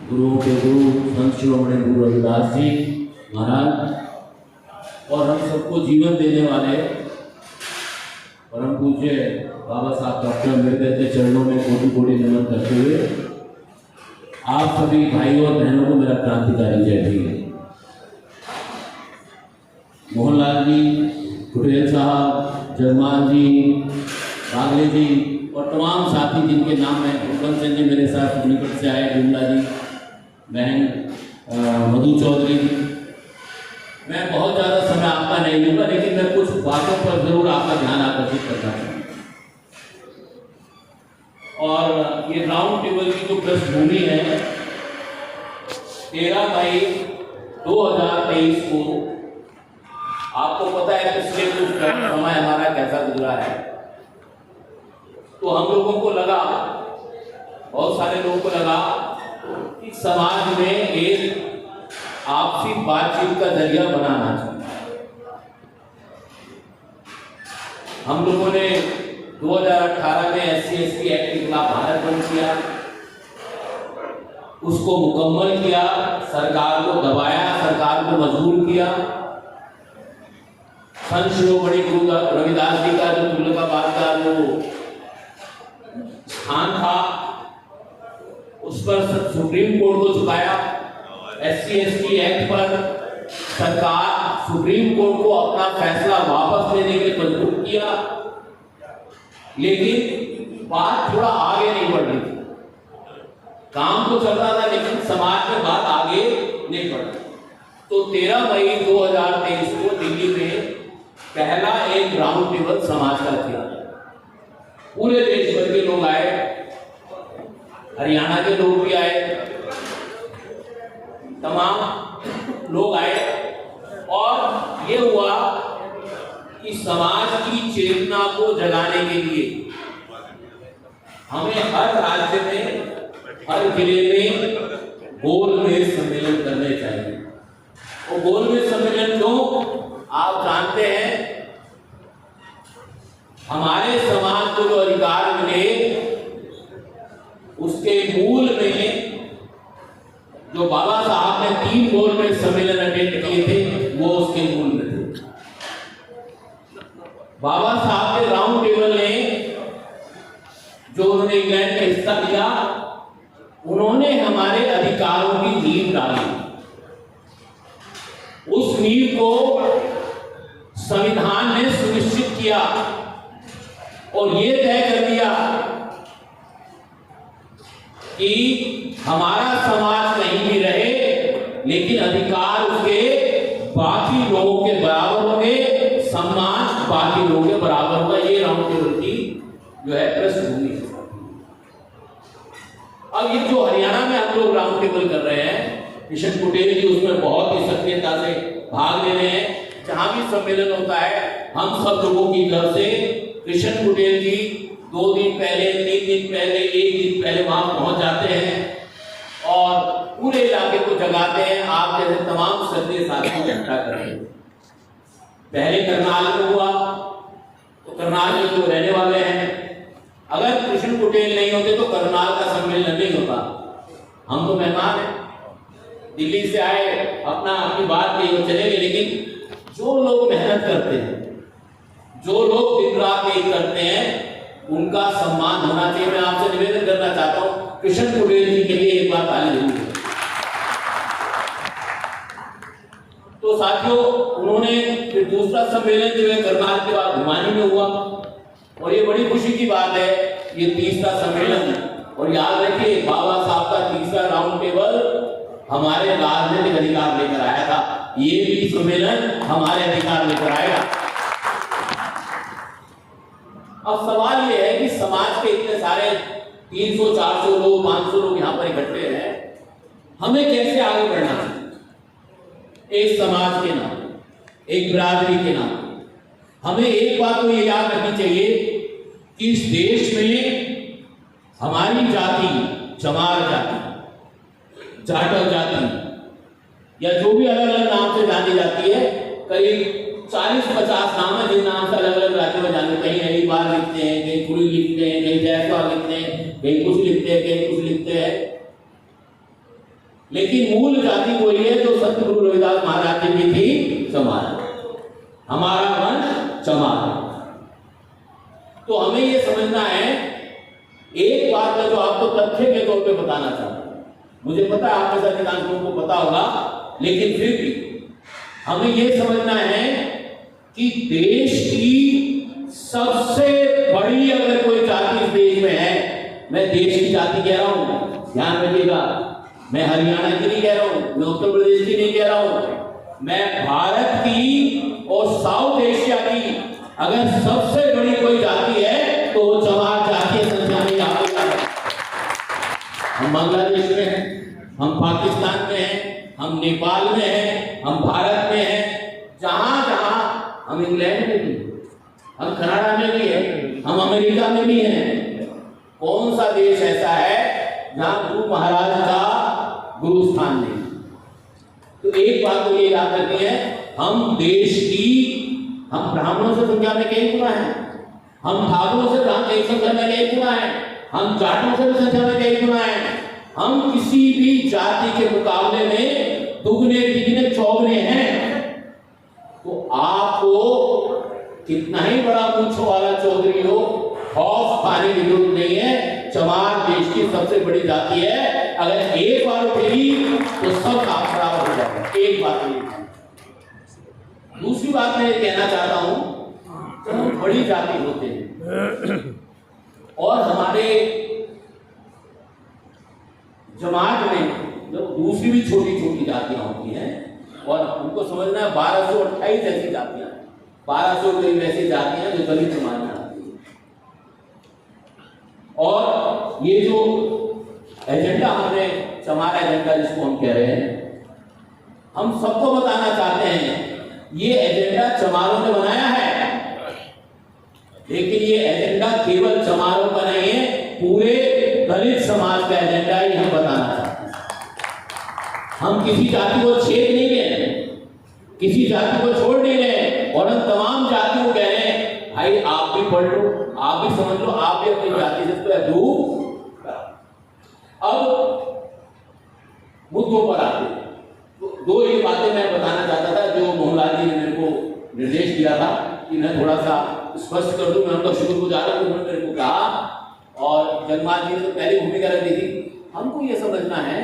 गुरुओं के गुरु संत शिरोमणि गुरु रविदास जी महाराज और हम सबको जीवन देने वाले परम पूज्य बाबा साहब डॉक्टर अम्बेडकर के चरणों में कोटि कोटि नमन करते हुए आप सभी भाइयों और बहनों को मेरा क्रांतिकारी जय भीम। मोहनलाल जी, कुटेल साहब, जगमान जी, बागले जी और तमाम साथी जिनके नाम है, उत्तम चंद जी मेरे साथ निकट से आए, बिमला जी, बहन मधु चौधरी। मैं बहुत ज़्यादा समय आपका नहीं लूँगा, लेकिन मैं कुछ बातों पर जरूर आपका ध्यान आकर्षित करना चाहूँगा। और ये राउंड टेबल की जो पृष्ठभूमि है, 13 मई 2023 को आपको पता है पिछले कुछ समय हमारा कैसा गुजरा है। तो हम लोगों को लगा, बहुत सारे लोगों को लगा कि समाज में एक आपसी बातचीत का जरिया बनाना चाहिए। हम लोगों ने 2018 में SC/ST एक्ट के खिलाफ भारत बंद किया, उसको मुकम्मल किया, सरकार को दबाया, सरकार को मजबूर किया। संत शिरोमणि गुरु रविदास जी का जो तुगलकाबाद का जो स्थान था, उस पर सुप्रीम कोर्ट को झुकाया। SC/ST एक्ट पर सरकार सुप्रीम कोर्ट को अपना फैसला वापस लेने के लिए मजबूर किया, लेकिन बात थोड़ा आगे नहीं बढ़ रही थी। काम तो चल रहा था, लेकिन समाज में बात आगे नहीं बढ़ रही। तो 13 मई 2023 को दिल्ली में पहला एक राउंड टेबल समाज का किया। पूरे देश भर के लोग आए, हरियाणा के लोग भी आए, तमाम लोग आए और ये हुआ कि समाज की चेतना को जगाने के लिए हमें हर राज्य में, हर जिले में गोलमेज सम्मेलन करने चाहिए। और गोलमेज सम्मेलन क्यों? आप जानते हैं, हमारे समाज को जो अधिकार मिले उसके मूल में जो बाबा साहब ने 3 गोलमेज सम्मेलन अटेंड किए थे, वो उसके मूल में थे। बाबा साहब के राउंड टेबल ने जो उन्होंने इंग्लैंड में हिस्सा लिया, उन्होंने हमारे अधिकारों की नींव डाली। उस नींव को संविधान ने सुनिश्चित किया और ये तय कर दिया कि हमारा समाज कहीं भी रहे, लेकिन अधिकार उसके बाकी लोगों के बराबर होंगे, सम्मान बाकी लोगों के बराबर होगा। ये राउंड टेबल की जो है पृष्ठभूमि है। अब ये जो हरियाणा में हम लोग राउंड टेबल कर रहे हैं, किशन कुटेल जी उसमें बहुत ही सक्रियता से भाग ले रहे हैं। जहां भी सम्मेलन होता है, हम सब लोगों की तरफ से किशन कुटेल जी 2 दिन पहले, 3 दिन पहले, 1 दिन पहले वहां पहुंच जाते हैं और पूरे इलाके को जगाते हैं। आप जैसे तमाम सक्रिय साथियों को इकट्ठा करते हैं। पहले करनाल में हुआ, तो करनाल में जो रहने वाले हैं, अगर कृष्ण कुटेल नहीं होते तो करनाल का सम्मेलन नहीं होता। हम तो मेहमान हैं, दिल्ली से आए, अपनी बात नहीं चले गए, लेकिन जो लोग मेहनत करते हैं, जो लोग दिन रात एक करते हैं, उनका सम्मान होना चाहिए। मैं आपसे निवेदन करना चाहता हूं, कृष्ण कुटेल जी के लिए एक बार ताली जरूर। तो साथियों, उन्होंने फिर दूसरा सम्मेलन जो है करनाल के बाद भिवानी में हुआ और ये बड़ी खुशी की बात है, ये तीसरा सम्मेलन है। और याद रखिए, बाबा साहब का तीसरा राउंड टेबल हमारे राजनीतिक अधिकार लेकर आया था, ये भी सम्मेलन हमारे अधिकार लेकर आएगा। अब सवाल ये है कि समाज के इतने सारे 300, 400 लोग, 500 लोग यहाँ पर इकट्ठे हैं, हमें कैसे आगे बढ़ना चाहिए? एक समाज के नाम, एक बिरादरी के नाम हमें एक बात तो ये याद रखनी चाहिए कि इस देश में हमारी जाति, चमार जाति, जाटव जाति या जो भी अलग अलग नाम से जानी जाती है, करीब 40-50 नाम है जिन नाम से अलग अलग राज्यों में जाने। कहीं हरिद्वार लिखते हैं, कहीं कुड़ी लिखते हैं, कहीं जयसवाल लिखते हैं, कहीं कुछ लिखते हैं, कहीं कुछ लिखते हैं। लेकिन मूल जाति वही है जो संत गुरु रविदास महाराज जी की थी, चमार। हमारा वंश चमार। तो हमें ये समझना है, एक बात है जो आपको तथ्य के तौर पे बताना चाहता हूं। मुझे पता है आप में से अधिकांश लोगों को पता होगा, लेकिन फिर भी हमें ये समझना है कि देश की सबसे बड़ी अगर कोई जाति इस देश में है, मैं देश की जाति कह रहा हूं, ध्यान रखिएगा, मैं हरियाणा की नहीं कह रहा हूं, मैं उत्तर प्रदेश की नहीं कह रहा हूं, मैं भारत की और साउथ एशिया की अगर सबसे बड़ी कोई जाति है तो वो चमार जाति संख्या में यहाँ पे। हम बांग्लादेश में हैं, हम पाकिस्तान में हैं, हम नेपाल में हैं, हम भारत में हैं, जहां जहां हम इंग्लैंड में भी, हम कनाडा में भी हैं, हम अमेरिका में भी हैं। कौन सा देश ऐसा है जहां गुरु महाराज का गुरु स्थान नहीं? तो एक बात तो ये याद रखनी है, हम देश की, हम ब्राह्मणों से संख्या में कई गुना है, हम ठाकुरों से एक संख्या में कई गुना है, हम जाटों से भी संख्या में कई गुना है, हम किसी भी जाति के मुकाबले में दुगने तिगने चौगने हैं। तो आपको कितना ही बड़ा मूंछों वाला चौधरी हो, खौफ खाने की जरूरत नहीं है। चमार देश की सबसे बड़ी जाति है, अगर एक बार उठेगी तो सब काम बराबर हो जाएगा। एक बात ये। दूसरी बात मैं कहना चाहता हूं, जब हम बड़ी जाति होते हैं और हमारे जमात में जब दूसरी भी छोटी छोटी जातियां होती हैं, और उनको समझना है 1228 ऐसी जातियां, 1200 ऐसी जातियां जो दलित समाज में आती हैं। और ये जो एजेंडा हमने, चमार एजेंडा जिसको हम कह रहे हैं, हम सबको बताना चाहते हैं ये एजेंडा चमारों ने बनाया है, लेकिन ये एजेंडा केवल चमारों का नहीं है, पूरे दलित समाज का एजेंडा ही हम बताना चाहते हैं। हम किसी जाति को छेद नहीं दे रहे, किसी जाति को छोड़ नहीं रहे, और हम तमाम जातियों को कह रहे हैं भाई आप भी पढ़ लो, आप भी समझ लो, आप भी अपनी जाति से तो दूर। अब मुद्दों पर आते हैं, तो दो ये बातें मैं बताना चाहता था जो मोहनलाल जी ने मेरे को निर्देश दिया था कि मैं थोड़ा सा स्पष्ट कर दूं। मैं उनका शुक्रगुजार हूं, उन्होंने मेरे को कहा, और जन्माल जी ने तो पहले भूमिका रख दी थी। हमको ये समझना है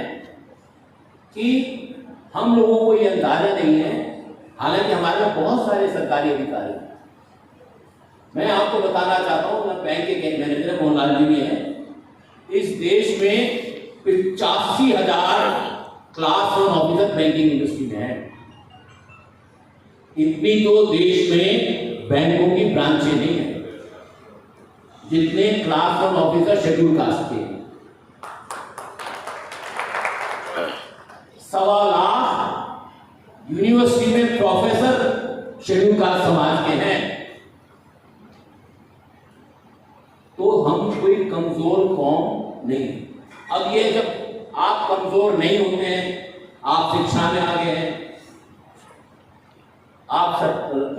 कि हम लोगों को ये अंदाजा नहीं है, हालांकि हमारे में बहुत सारे सरकारी अधिकारी हैं। मैं आपको बताना चाहता हूं, मैं बैंक के मैनेजर मोहनलाल जी भी हैं, इस देश में 85,000 क्लास 1 ऑफिसर बैंकिंग इंडस्ट्री में है। इतनी तो देश में बैंकों की ब्रांचें नहीं है जितने क्लास 1 ऑफिसर शेड्यूल कास्ट के। 1.25 लाख यूनिवर्सिटी में प्रोफेसर शेड्यूल कास्ट समाज के हैं। तो हम कोई कमजोर कौम नहीं। अब ये जब आप कमजोर नहीं होते हैं, आप शिक्षा में आगे हैं, आप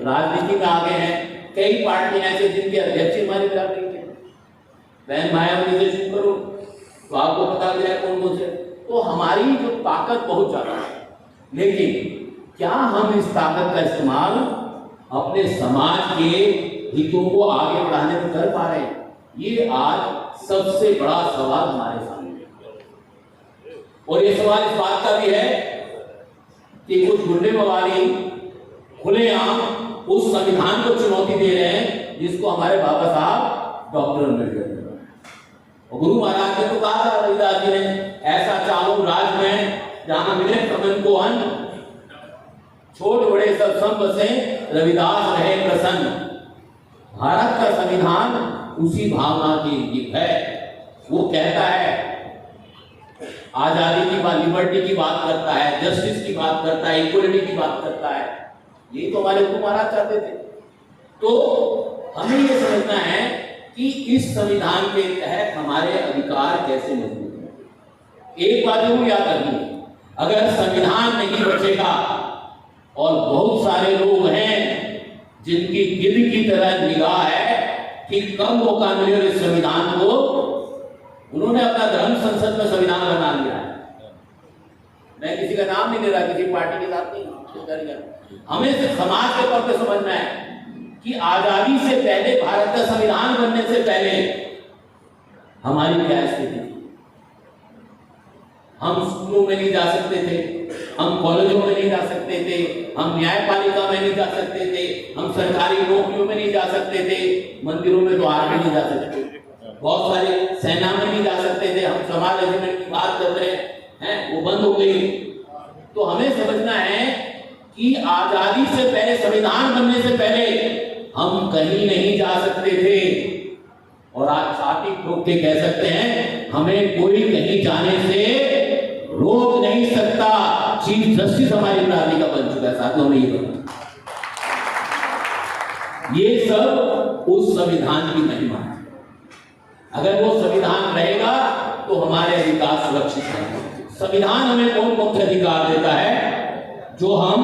राजनीति में आगे हैं, कई पार्टियां ऐसे जिनके अध्यक्ष हमारे बिरादरी के, बहन मायावती से शुरू करो तो आपको पता चल जाए कौन कौन से। तो हमारी जो ताकत बहुत ज्यादा है, लेकिन क्या हम इस ताकत का इस्तेमाल अपने समाज के हितों को आगे बढ़ाने में कर पा रहे हैं? ये आज सबसे बड़ा सवाल हमारे सामने है। और ये सवाल इस बात का भी है कि कुछ गुंडे मवाली खुलेआम उस संविधान को चुनौती दे रहे हैं जिसको हमारे बाबा साहब डॉक्टर अम्बेडकर ने बनाया। और गुरु महाराज ने तो कहा था, रविदास जी ने, ऐसा चाहूं राज में जहां मिले कमन को अन्न, छोट बड़े सब सम बसे, रविदास रहे प्रसन्न। भारत का संविधान उसी भावना की गीत है। वो कहता है, आजादी की बात, लिबर्टी की बात करता है, जस्टिस की बात करता है, इक्वलिटी की बात करता है। ये तो हमारे गुरु महाराज चाहते थे। तो हमें ये समझना है कि इस संविधान के तहत हमारे अधिकार कैसे मजबूत हैं। एक बात जरूर याद रखिए, अगर संविधान नहीं बचेगा, और बहुत सारे लोग हैं जिनकी गिद्ध की तरह निगाह है कि कब मौका मिले और इस संविधान को, उन्होंने अपना धर्म संसद में संविधान बना लिया है। मैं किसी का नाम नहीं ले रहा, किसी पार्टी के साथ नहीं, हमें सिर्फ समाज के तौर पे समझना है कि आजादी से पहले, भारत का संविधान बनने से पहले हमारी क्या स्थिति थी। हम स्कूलों में नहीं जा सकते थे, हम कॉलेजों में नहीं जा सकते थे, हम न्यायपालिका में नहीं जा सकते थे, हम सरकारी नौकरियों में नहीं जा सकते थे, मंदिरों में तो आज भी नहीं जा सकते, बहुत सारे सेना में नहीं जा सकते थे, हम समाज रेजिमेंट की बात कर रहे हैं, वो बंद हो गई। तो हमें समझना है कि आजादी से पहले, संविधान बनने से पहले हम कहीं नहीं जा सकते थे, और आज छाती ठोक के कह सकते हैं हमें कोई कहीं जाने से रोक नहीं सकता। चीफ जस्टिस हमारी प्राधिकारी का बन चुका है साथियों में, ये सब उस संविधान की महिमा है। अगर वो संविधान रहेगा तो हमारे अधिकार सुरक्षित हैं। संविधान हमें कौन कौन से अधिकार देता है जो हम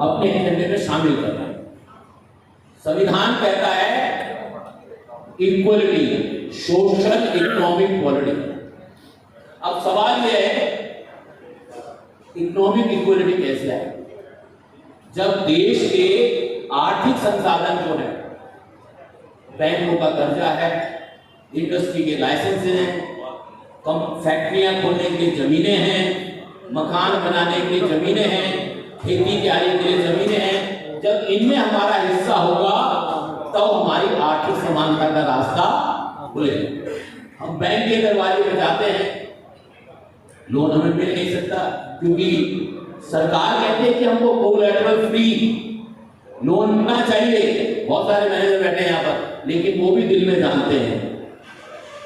अपने एजेंडे में शामिल कर रहे हैं। संविधान कहता है इक्वलिटी, सोशल, इकोनॉमिक, पॉलिटिकल। अब सवाल यह है इकोनॉमिक इक्वलिटी कैसे आए? जब देश के आर्थिक संसाधन जो है, बैंकों का कर्जा है, इंडस्ट्री के लाइसेंस हैं, कम फैक्ट्रियां खोलने के लिए जमीनें हैं, मकान बनाने के लिए जमीनें हैं, खेती कियारी के लिए जमीनें हैं, जब इनमें हमारा हिस्सा होगा तो हमारी आर्थिक समानता का रास्ता खुलेगा। हम बैंक के दरवाजे पे जाते हैं, लोन हमें मिल नहीं सकता क्योंकि सरकार कहती है कि हमको कोलैटरल फ्री लोन मिलना चाहिए। बहुत सारे मैनेजर बैठे हैं यहाँ पर, लेकिन वो भी दिल में जानते हैं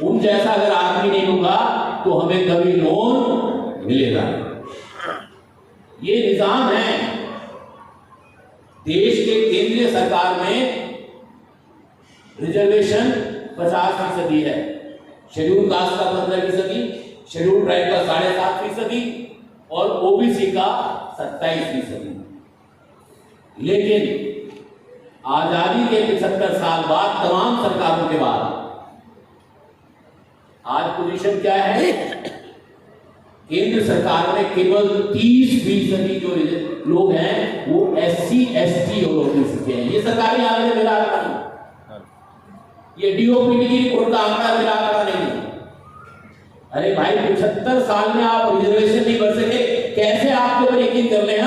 उन जैसा अगर आदमी नहीं होगा तो हमें कभी लोन मिलेगा। ये निजाम है। देश के केंद्रीय सरकार में रिजर्वेशन 50% है, शेड्यूल कास्ट का 15%, शेड्यूल ट्राइब का 7.5% और ओबीसी का 27%। लेकिन आजादी के 75 साल बाद, तमाम सरकारों के बाद, आज पोजीशन क्या है? केंद्र सरकार में केवल 30% जो लोग हैं वो SC ST और OBC के हैं। ये सरकारी आंकड़े मिला रहा नहीं, ये DOPT की रिपोर्ट का आंकड़ा मिला रहा नहीं। अरे भाई 75 साल में आप रिजर्वेशन नहीं कर सके, कैसे आपके ऊपर यकीन कर ले?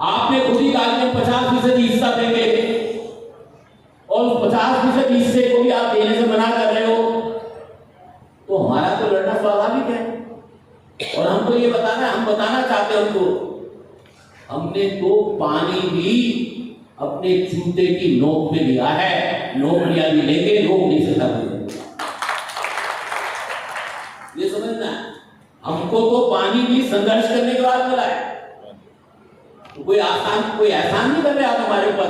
आपने खुद ही कहा कि 50% हिस्सा देंगे और 50% हिस्से को भी आप देने से मना कर रहे हो, तो हमारा तो लड़ना स्वाभाविक है। और हमको ये बताना है, हम बताना चाहते हैं उनको, हमने तो पानी भी अपने जूते की नोक पे लिया है, नौकरियां भी लेंगे, रोक नहीं सकता कोई। ये समझना है, हमको तो पानी भी संघर्ष करने के बाद मिला है। तो कोई एहसान नहीं कर रहे आप हमारे ऊपर।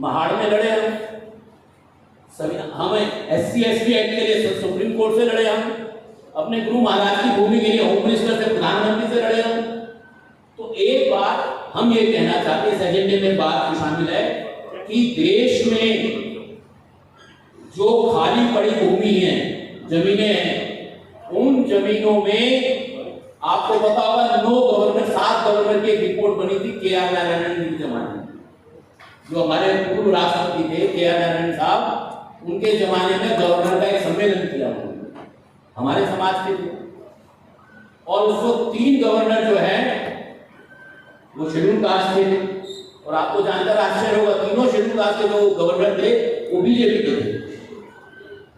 महाड़ में लड़े हमें SC ST एक्ट के लिए सुप्रीम कोर्ट से लड़े, हम अपने गुरु महाराज की भूमि के लिए होम मिनिस्टर से, प्रधानमंत्री से लड़े हम। तो एक बात हम ये कहना चाहते हैं, इस एजेंडे में बात शामिल है कि देश में जो खाली पड़ी भूमि है, जमीनें हैं, उन जमीनों में आपको पता होगा 7 गवर्नर की एक रिपोर्ट बनी थी KR नारायणन जी के जमाने में। जो हमारे पूर्व राष्ट्रपति थे KR नारायणन साहब, उनके जमाने में गवर्नर का एक सम्मेलन किया हमारे समाज के लिए, और उस वक्त 3 गवर्नर जो है वो शेड्यूल कास्ट थे। और आपको जानकर आश्चर्य होगा, तीनों शेड्यूल कास्ट के जो गवर्नर थे वो बीजेपी के थे,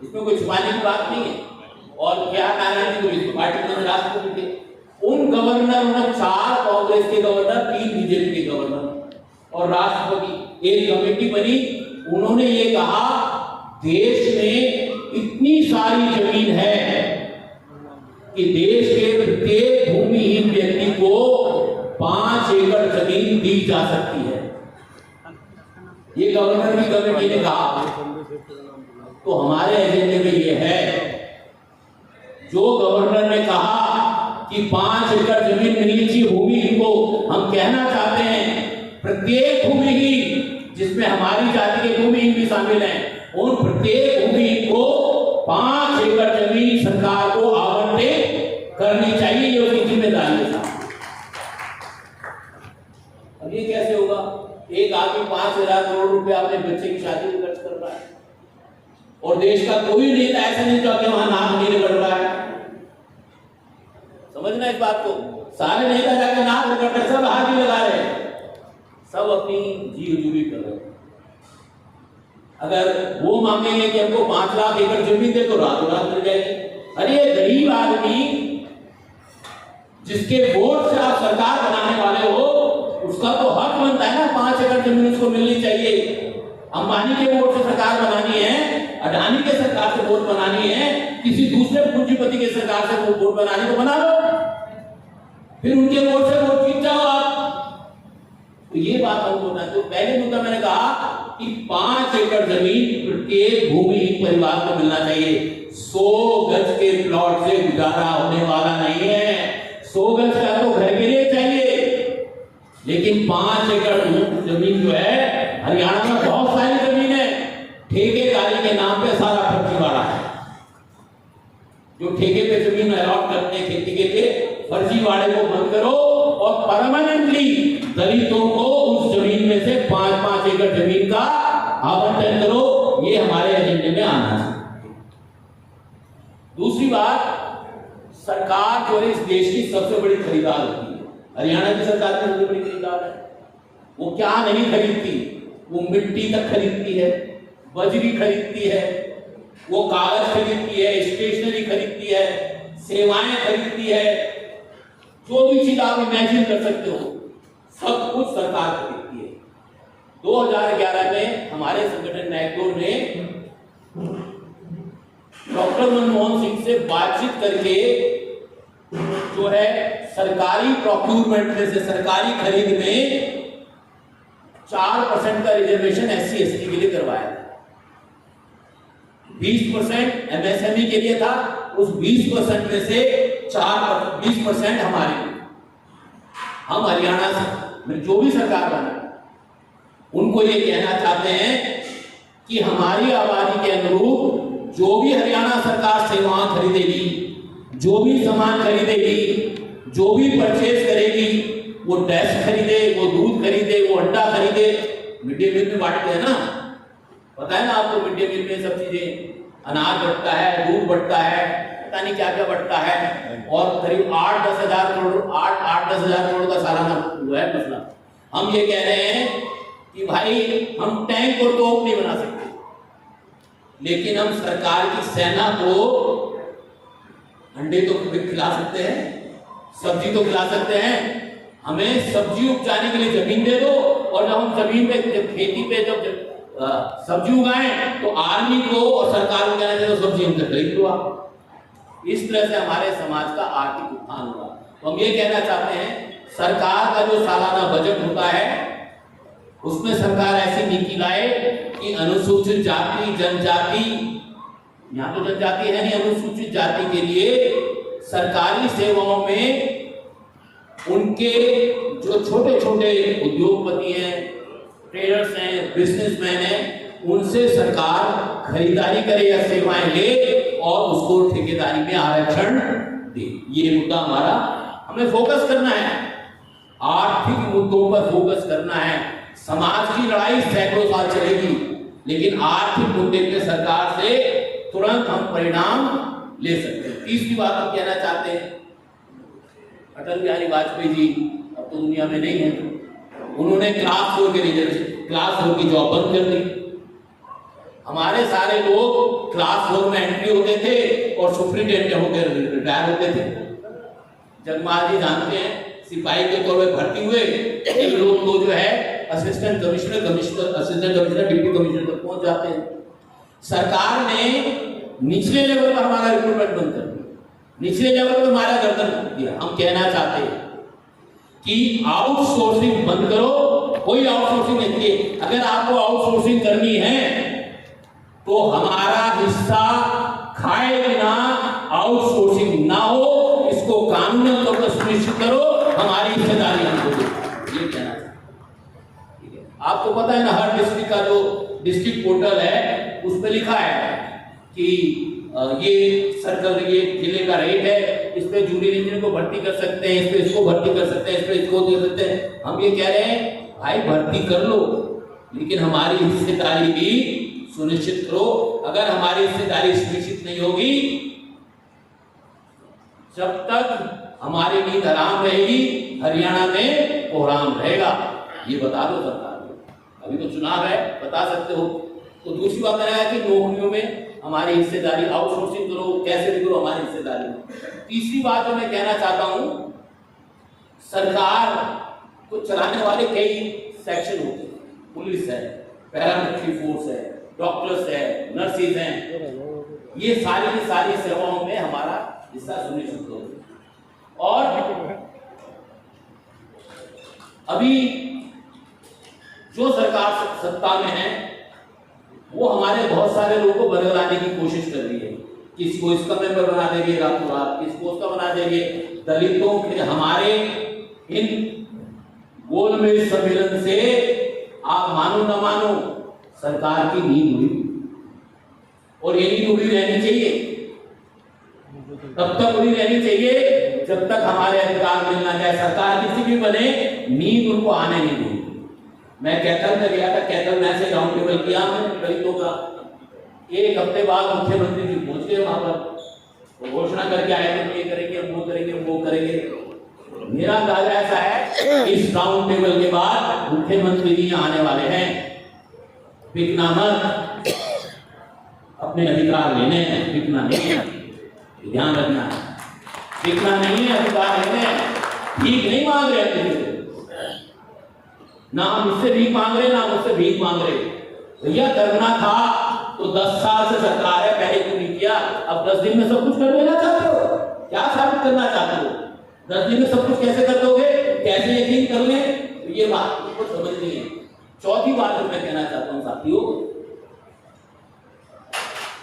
इसमें कोई छुपाने की बात नहीं है। और KR नारायण जी को पार्टी में राष्ट्रपति थे। उन गवर्नर में 4 कांग्रेस के गवर्नर, 3 बीजेपी के गवर्नर और राष्ट्रपति। एक कमेटी बनी, उन्होंने ये कहा देश में इतनी सारी जमीन है कि देश के प्रत्येक भूमिहीन व्यक्ति को 5 एकड़ जमीन दी जा सकती है। ये गवर्नर की कमेटी ने कहा। तो हमारे एजेंडे में ये है, जो गवर्नर ने कहा कि 5 एकड़ जमीन मिलनी चाहिए भूमिहीन को, हम कहना चाहते हैं प्रत्येक भूमिहीन, जिसमें हमारी जाति के भूमिहीन भी शामिल हैं, उन प्रत्येक भूमिहीन को 5 एकड़ जमीन सरकार को आवंटित करनी चाहिए। ये उसकी जिम्मेदारी है। 5,000 करोड़ रुपया अपने बच्चे की शादी में खर्च कर रहा है, और देश का कोई नेता ऐसा नहीं जो वहां नाक नहीं रगड़ रहा है। समझना इस बात को, सारे नेता जाकर नाक रगड़ रहे, सब हाथ भी लगा रहे हैं, सब अपनी जी हजूरी कर रहे हैं। अगर वो मांगेंगे कि हमको 5 लाख एकड़ जमीन दे तो रातों रात मिल जाएगी। अरे गरीब आदमी जिसके वोट से आप सरकार बनाने वाले हो, उसका तो हक बनता है ना 5 एकड़ जमीन उसको मिलनी चाहिए। अंबानी के वोट से सरकार बनानी है, अडानी के सरकार से वोट बनानी है, किसी दूसरे पूंजीपति के सरकार से वोट बनानी तो बना लो, फिर उनके वोट से वोट जीत जाओ आप। तो ये बात हम बोलना, तो पहले मुद्दा मैंने कहा कि 5 एकड़ जमीन प्रत्येक भूमिहीन परिवार को मिलना चाहिए। 100 गज के प्लॉट से गुजारा होने वाला नहीं है। 100 गज का तो घर के लिए चाहिए, लेकिन 5 एकड़ जमीन जो है, हरियाणा में बहुत सारी जमीन है, ठेकेदारी के नाम पे सारा फर्जीवाड़ा है। जो ठेके पे जमीन अलॉट करते हैं खेती के लिए, फर्जीवाड़े को बंद करो और परमानेंटली दलितों को उस जमीन में से 5-5 एकड़ जमीन का आवंटन करो। ये हमारे एजेंडे में आना चाहिए। दूसरी बात, सरकार जो है इस देश की सबसे बड़ी खरीदार होती है। हरियाणा की सरकार की सबसे बड़ी खरीदार है। वो क्या नहीं खरीदती, वो मिट्टी तक खरीदती है, बजरी खरीदती है, वो कागज खरीदती है, स्टेशनरी खरीदती है, सेवाएं खरीदती है, जो भी चीज आप इमेजिन कर सकते हो सब कुछ सरकार खरीदती है। 2011 में हमारे संगठन नायकोर ने डॉक्टर मनमोहन सिंह से बातचीत करके जो है सरकारी प्रोक्यूरमेंट में से, सरकारी खरीद में 4% का रिजर्वेशन SC/ST के लिए करवाया था। 20% MSME के लिए था, उस 20% में से 20% हमारे लिए। हम हरियाणा में जो भी सरकार बना, उनको ये कहना चाहते हैं कि हमारी आबादी के अनुरूप जो भी हरियाणा सरकार सेवाएं खरीदेगी, जो भी सामान खरीदेगी, जो भी परचेज करेगी, वो डेस्क खरीदे, वो दूध खरीदे, वो अंडा खरीदे। मिड डे मील में बांटते हैं ना, पता है ना आपको, मिड डे मील में सब चीजें, अनाज बढ़ता है, दूध बढ़ता है, पता नहीं क्या क्या बढ़ता है, और करीब 8-10 हजार करोड़ का सालाना हुआ है मसला। हम ये कह रहे हैं कि भाई हम टैंक और तोप नहीं बना सकते, लेकिन हम सरकार की सेना को अंडे तो खिला सकते हैं, सब्जी तो खिला सकते हैं। हमें सब्जी उपजाने के लिए जमीन दे दो, और जब हम जमीन पे, जब खेती पे जब सब्जी उगाएं तो आर्मी को और सरकार को कहना चाहिए सब्जी हमसे खरीद लो आप। इस तरह से हमारे समाज का आर्थिक उत्थान हुआ। तो हम ये कहना चाहते हैं, सरकार का जो सालाना बजट होता है उसमें सरकार ऐसी नीति लाए कि अनुसूचित जाति जनजाति, यहाँ तो जनजाति है नहीं, अनुसूचित जाति के लिए सरकारी सेवाओं में उनके जो छोटे छोटे उद्योगपति हैं, ट्रेडर्स हैं, बिजनेसमैन हैं, उनसे सरकार खरीदारी करे या सेवाएं ले और उसको ठेकेदारी में आरक्षण दे। ये मुद्दा हमारा, हमें फोकस करना है, आर्थिक मुद्दों पर फोकस करना है। समाज की लड़ाई सैकड़ों साल चलेगी, लेकिन आर्थिक मुद्दे पे सरकार से तुरंत हम परिणाम ले सकते हैं। तीसरी बात हम कहना चाहते हैं, अटल बिहारी वाजपेयी जी अब तो दुनिया में नहीं है, उन्होंने क्लास 4 के रिजर्वेशन, क्लास 4 की जॉब बंद कर दी। हमारे सारे लोग क्लास 4 में एंट्री होते थे और सुप्रिंटेंडेंट होकर रिटायर होते थे। जगमाल जी जानते हैं, सिपाही के तौर पर भर्ती हुए, एक लोग तो जो है assistant commissioner, assistant commissioner, deputy commissioner तक पहुंच जाते हैं। सरकार ने निचले लेवल पर हमारा रिक्रूटमेंट बंद कर दिया, निचले लेवल पर हमारा गर्दन दिया। हम कहना चाहते हैं कि आउटसोर्सिंग बंद करो, कोई आउटसोर्सिंग नहीं है। अगर आपको आउटसोर्सिंग करनी है तो हमारा हिस्सा खाए बिना आउटसोर्सिंग ना हो, इसको कानूनन तौर पर सुनिश्चित करो, हमारी हिस्सेदारी हमको दो। ये कहना है, ठीक है। आपको पता है ना, हर डिस्ट्रिक्ट का जो डिस्ट्रिक्ट पोर्टल है उस पर लिखा है कि ये सर्कल, ये जिले का रेट है, इस पे जूनियर इंजीनियर को भर्ती कर सकते हैं, इस पे इसको भर्ती कर सकते हैं, इस पे इसको दे सकते हैं। हम ये कह रहे हैं भाई भर्ती कर लो, लेकिन हमारी हिस्सेदारी भी सुनिश्चित करो। अगर हमारी हिस्सेदारी सुनिश्चित नहीं होगी, जब तक हमारी नींद हराम रहेगी, हरियाणा में कोहराम रहेगा। ये बता दो सरकार को। अभी तो चुनाव है, बता सकते हो। तो दूसरी बात है कि नौकरियों में हमारी हिस्सेदारी, आउटसोर्सिंग करो, कैसे भी करो हमारी हिस्सेदारी। तीसरी बात जो मैं कहना चाहता हूं, सरकार को चलाने वाले कई सेक्शन होते हैं। पुलिस है, पैरामिलिट्री फोर्स है, डॉक्टर्स है, नर्सेज हैं। ये सारी की सारी सेवाओं में हमारा हिस्सा सुनिश्चित हो। और अभी जो सरकार सत्ता में है वो हमारे बहुत सारे लोगों को बदलाने की कोशिश कर रही है। किसको इसका मेंबर बना देंगे रातों रात, किसको उसका बना देंगे। दलितों के हमारे इन गोलमेज सम्मेलन से आप मानो न मानो सरकार की नींद उड़ी, और ये नींद उड़ी रहनी चाहिए। तब तक उड़ी रहनी चाहिए जब तक हमारे अधिकार मिलना जाए। सरकार किसी भी बने, नींद उनको आने नहीं देगी। मैं कैथल में गया था, कैथल में ऐसे राउंड टेबल किया मैंने दलितों का। एक हफ्ते बाद मुख्यमंत्री जी पहुंच गए वहां पर, वो घोषणा करके आए थे ये करेंगे, वो करेंगे, वो करेंगे। मेरा अंदाजा ऐसा है इस राउंड टेबल के बाद मुख्यमंत्री जी आने वाले हैं। बिकना मत, अपने अधिकार लेने हैं, बिकना नहीं है, ध्यान रखना है। बिकना नहीं है, अधिकार लेने हैं। भीख नहीं मांग रहे हैं, ना हम इससे भीख मांग रहे, ना मुझसे भीख मांग रहे। भैया करना था तो 10 साल से सरकार है, पहले क्यों नहीं किया? अब 10 दिन में सब कुछ कर देना चाहते हो? क्या साबित करना चाहते हो? 10 दिन में सब कुछ कैसे कर दोगे? कैसे यकीन कर ले? ये बात को समझ नहीं है। चौथी बात जो मैं कहना चाहता हूं साथियों,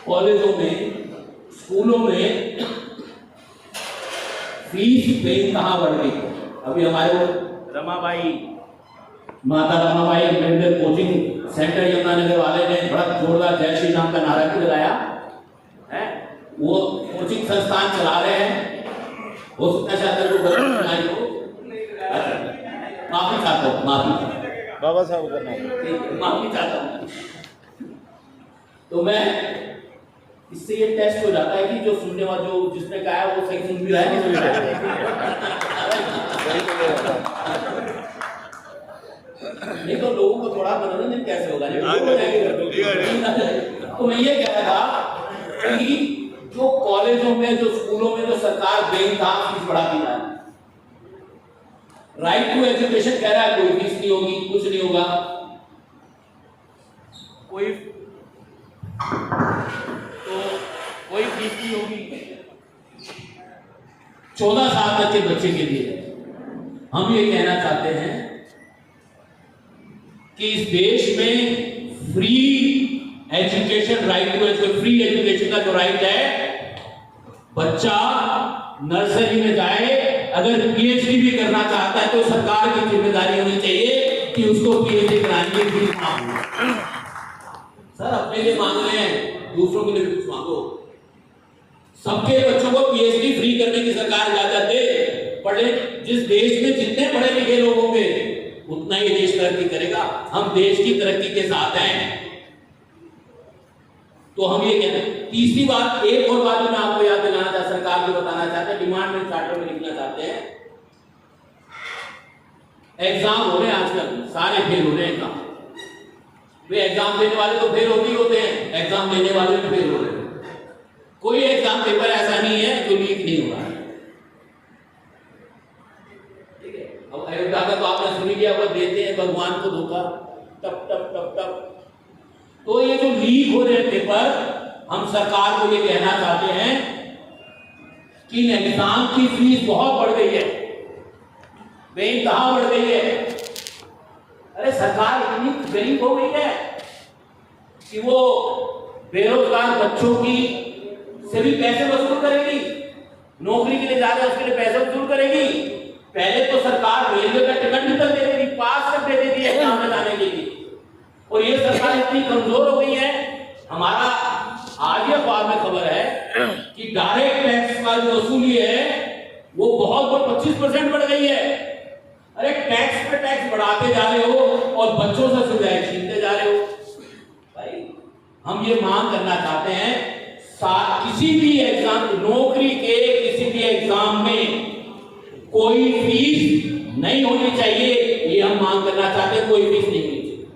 कॉलेजों में, स्कूलों में फीस पेइंग कहां बढ़ गई? अभी हमारे रमाबाई, माता रमाबाई अम्बेडकर कोचिंग सेंटर यमुनानगर वाले ने बड़ा जोरदार जय श्री राम का नारा भी लगाया है। वो कोचिंग संस्थान चला रहे हैं। हो सकता है शायद वो गलत सुनाई हो, माफी चाहता हूँ, माफी बाबा साहब करना, माफी चाहता हूँ। तो मैं इससे ये टेस्ट हो जाता है कि जो सुनने वाला, जो जिसने कहा है वो सही सुन भी रहा है कि नहीं सुन नहीं। तो लोगों को थोड़ा मनोरंजन कैसे होगा? तो मैं ये कह रहा था कि जो कॉलेजों में, जो स्कूलों में जो सरकार बेइंतहा फीस बढ़ाती जा रही है, राइट टू एजुकेशन कह रहा है कोई फीस नहीं होगी, कुछ नहीं होगा, कोई फीस नहीं होगी 14 साल तक के बच्चे के लिए। हम ये कहना चाहते हैं कि इस देश में free education, right to education, free education का जो राइट है, बच्चा नर्सरी में जाए, अगर पीएचडी भी करना चाहता है तो सरकार की जिम्मेदारी होनी चाहिए कि उसको पीएचडी कराने की फीस माफ हो। सर अपने लिए मांग रहे हैं, दूसरों के लिए भी कुछ मांगो। सबके बच्चों को पीएचडी फ्री करने की सरकार इजाजत दे। पढ़े, जिस देश में जितने पढ़े लिखे लोग होंगे उतना ही देश तरक्की करेगा। हम देश की तरक्की के साथ हैं। तो हम ये कहते हैं। तीसरी बात, एक और बात मैं आपको याद दिलाना चाहता, सरकार को बताना चाहते हैं, डिमांड में चार्टर में लिखना चाहते हैं। एग्जाम हो रहे हैं आजकल, सारे फेल हो रहे हैं काम। वे एग्जाम देने वाले तो फेल होते ही होते हैं, एग्जाम देने वाले भी फेल हो रहे हैं। कोई एग्जाम पेपर ऐसा नहीं है जो लीक नहीं हो रहा है। ठीक है, अब अयोध्या का तो आपने सुन लिया, वो देते हैं भगवान को धोखा, टप टप टप टप। तो ये जो लीक हो रहे हैं पेपर, हम सरकार को ये कहना चाहते हैं कि एग्जाम की फीस बहुत बढ़ गई है, बेइंतहा बढ़ गई है। अरे सरकार इतनी गरीब हो गई है कि वो बेरोजगार बच्चों की से भी पैसे वसूल करेगी, नौकरी के लिए जा रहे हैं उसके लिए पैसे वसूल करेगी। पहले तो सरकार रेलवे का टिकट भी तक दे देती, पास तक दे देती है एग्जाम में जाने के लिए। और ये सरकार इतनी कमजोर हो गई है। हमारा आज अखबार में खबर है कि डायरेक्ट टैक्स का जो वसूली है वो बहुत 25% बढ़ गई है। अरे टैक्स पे टैक्स बढ़ाते जा रहे हो और बच्चों से सुविधाएं छीनते जा हम ये मांग करना चाहते हैं किसी भी एग्जाम, नौकरी के किसी भी एग्जाम में कोई फीस नहीं होनी चाहिए, ये हम मांग करना चाहते हैं। कोई फीस नहीं होनी चाहिए,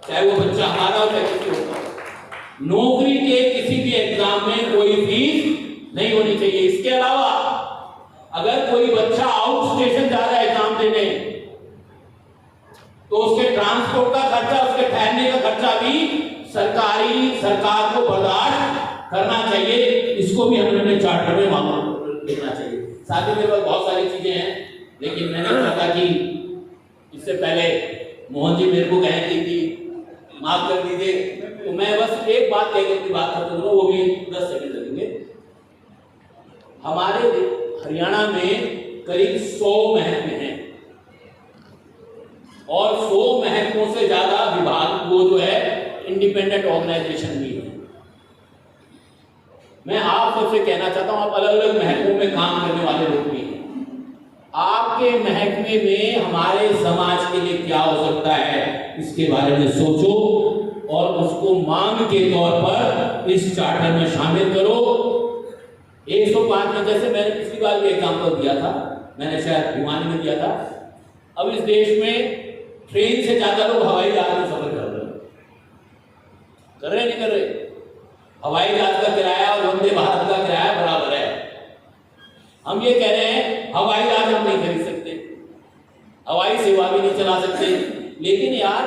चाहे वो बच्चा हमारा हो चाहे किसी होगा। नौकरी के किसी भी एग्जाम में कोई फीस नहीं होनी चाहिए। इसके अलावा अगर कोई बच्चा आउट स्टेशन जा रहा है एग्जाम देने, तो उसके ट्रांसपोर्ट का खर्चा, उसके ठहरने का खर्चा भी सरकार को बर्दाश्त करना चाहिए। इसको भी हमें अपने चार्टर में मांग देना चाहिए। साथ ही मेरे पास बहुत सारी चीजें हैं, लेकिन मैंने सोचा कि इससे पहले मोहन जी मेरे को कहेंगे कि माफ कर दीजिए, तो मैं बस एक बात कहकर की बात खत्म करूँ, वो भी 10 सेकंड लगेंगे। हमारे हरियाणा में करीब 100 महकमे हैं और 100 महकमों से ज्यादा विभाग, वो जो है इंडिपेंडेंट ऑर्गेनाइजेशन भी है। मैं आप सबसे कहना चाहता हूं, आप अलग अलग महकमों में काम करने वाले लोग भी हैं, आपके महकमे में हमारे समाज के लिए क्या हो सकता है, इसके बारे में सोचो और उसको मांग के तौर पर इस चार्टर में शामिल करो। 105 में, जैसे मैंने पिछली बार भी एग्जाम्पल दिया था, मैंने शायद भिवानी में दिया था, अब इस देश में ट्रेन से ज्यादा लोग हवाई जहाज में सफर कर रहे नहीं कर रहे। हवाई जहाज का किराया और वंदे भारत का किराया बराबर है। हम ये कह रहे हैं हवाई जहाज हम नहीं खरीद सकते, हवाई सेवा भी नहीं चला सकते, लेकिन यार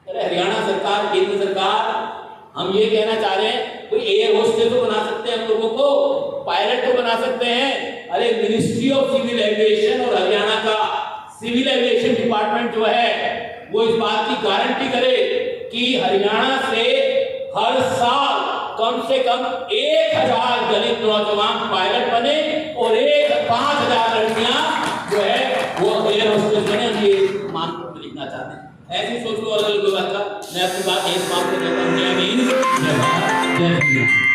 अरे हरियाणा सरकार, केंद्र सरकार, हम ये कहना चाह रहे हैं कोई एयर होस्टेस तो बना सकते हैं, हम लोगों को पायलट तो बना सकते हैं। अरे मिनिस्ट्री ऑफ सिविल एविएशन और हरियाणा का सिविल एविएशन डिपार्टमेंट जो है वो इस बात की गारंटी करे कि हरियाणा से हर साल कम से कम 1000 दलित नौजवान पायलट बने और 5000 लड़कियां जो है वो एयर होस्टेस बने। हम ये मांग लिखना चाहते हैं। ऐसी सोच लो अलग अलग विभाग का। मैं अपनी बात यही समाप्त करता हूं। जय हिंद, जय भारत, जय हिंद।